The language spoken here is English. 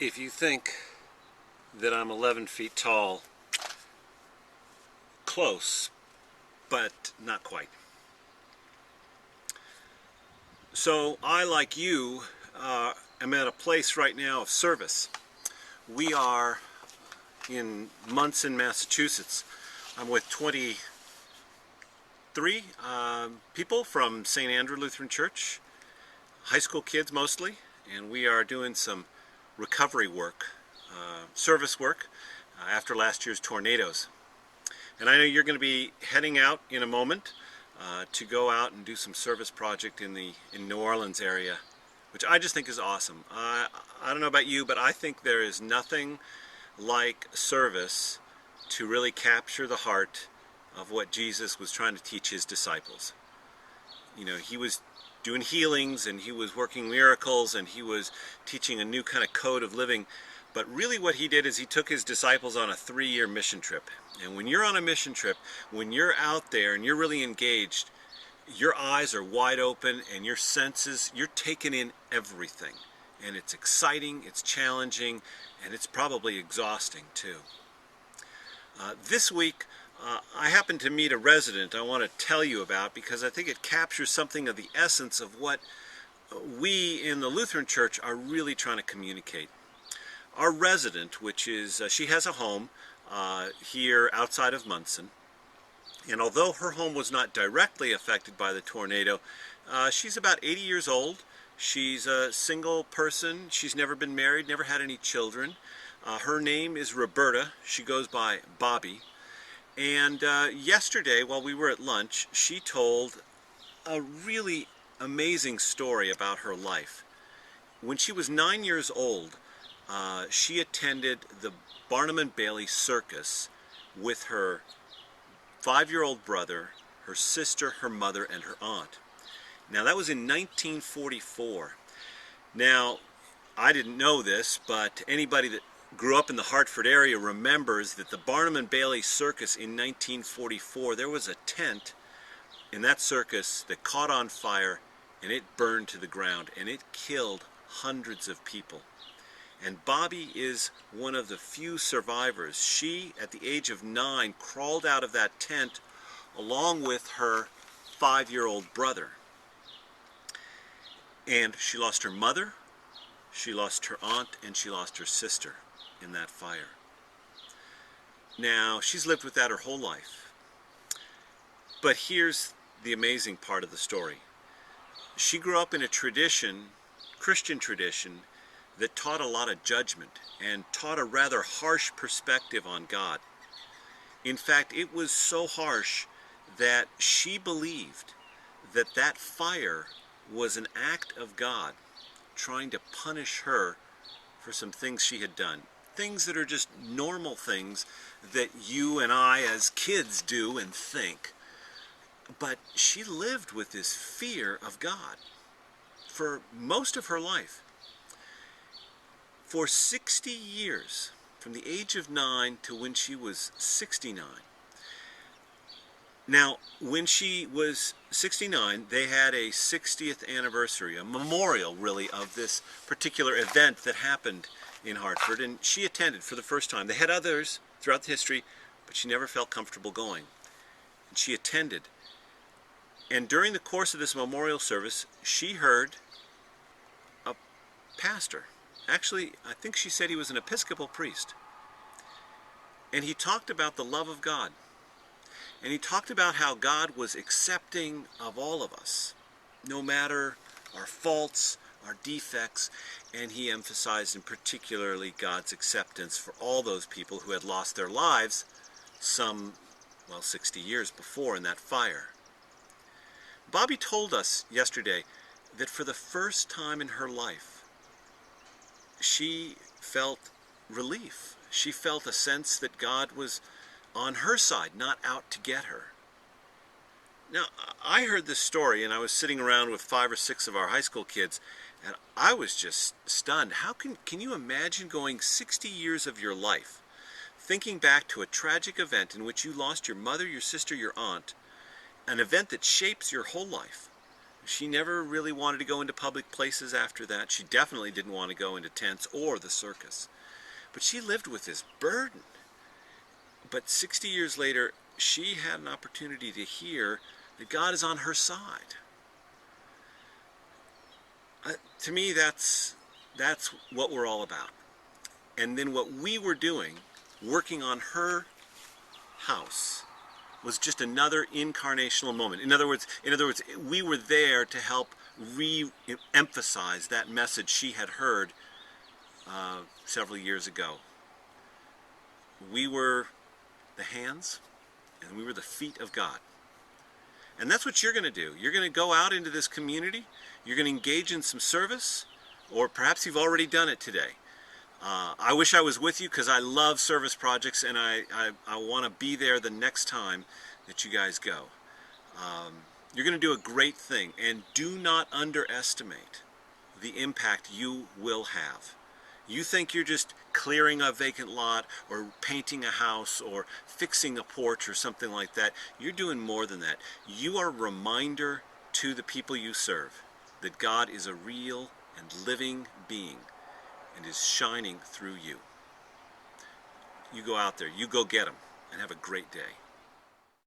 If you think that I'm 11 feet tall, close, but not quite. So I, like you, am at a place right now of service. We are in Munson, Massachusetts. I'm with 23 people from St. Andrew Lutheran Church, high school kids mostly, and we are doing some recovery work, service work, after last year's tornadoes. And I know you're going to be heading out in a moment to go out and do some service project in New Orleans area, which I just think is awesome. I don't know about you, but I think there is nothing like service to really capture the heart of what Jesus was trying to teach his disciples. You know, he was doing healings and he was working miracles and he was teaching a new kind of code of living. But really what he did is he took his disciples on a 3-year mission trip. And when you're on a mission trip, when you're out there and you're really engaged, your eyes are wide open and your senses, you're taking in everything. And it's exciting, it's challenging, and it's probably exhausting too. This week, I happened to meet a resident I want to tell you about because I think it captures something of the essence of what we in the Lutheran Church are really trying to communicate. Our resident, which is, she has a home here outside of Munson, and although her home was not directly affected by the tornado, she's about 80 years old. She's a single person. She's never been married, never had any children. Her name is Roberta. She goes by Bobby. And yesterday, while we were at lunch, she told a really amazing story about her life. When she was 9 years old, she attended the Barnum and Bailey Circus with her 5-year-old brother, her sister, her mother, and her aunt. Now, that was in 1944. Now, I didn't know this, but anybody that grew up in the Hartford area remembers that the Barnum and Bailey Circus in 1944, there was a tent in that circus that caught on fire and it burned to the ground and it killed hundreds of people. And Bobby is one of the few survivors. She, at the age of 9, crawled out of that tent along with her 5-year-old brother. And she lost her mother, she lost her aunt, and she lost her sister in that fire. Now, she's lived with that her whole life. But here's the amazing part of the story. She grew up in a tradition, Christian tradition, that taught a lot of judgment and taught a rather harsh perspective on God. In fact, it was so harsh that she believed that that fire was an act of God trying to punish her for some things she had done. Things that are just normal things that you and I as kids do and think. But she lived with this fear of God for most of her life. For 60 years, from the age of 9 to when she was 69. Now, when she was 69, they had a 60th anniversary, a memorial, really, of this particular event that happened in Hartford, and she attended for the first time. They had others throughout the history, but she never felt comfortable going. And she attended. And during the course of this memorial service, she heard a pastor. Actually, I think she said he was an Episcopal priest. And he talked about the love of God. And he talked about how God was accepting of all of us, no matter our faults, our defects, and he emphasized in particularly God's acceptance for all those people who had lost their lives some, 60 years before in that fire. Bobby told us yesterday that for the first time in her life, she felt relief. She felt a sense that God was on her side, not out to get her. Now, I heard this story and I was sitting around with 5 or 6 of our high school kids and I was just stunned. How can you imagine going 60 years of your life thinking back to a tragic event in which you lost your mother, your sister, your aunt, an event that shapes your whole life, She never really wanted to go into public places after that. She definitely didn't want to go into tents or the circus. But she lived with this burden. But 60 years later, she had an opportunity to hear that God is on her side. To me, that's what we're all about. And then what we were doing, working on her house, was just another incarnational moment. In other words, we were there to help re-emphasize that message she had heard several years ago. We were the hands, and we were the feet of God. And that's what you're going to do. You're going to go out into this community. You're going to engage in some service, or perhaps you've already done it today. I wish I was with you because I love service projects, and I want to be there the next time that you guys go. You're going to do a great thing, and do not underestimate the impact you will have. You think you're just clearing a vacant lot or painting a house or fixing a porch or something like that. You're doing more than that. You are a reminder to the people you serve that God is a real and living being and is shining through you. You go out there, you go get them, and have a great day.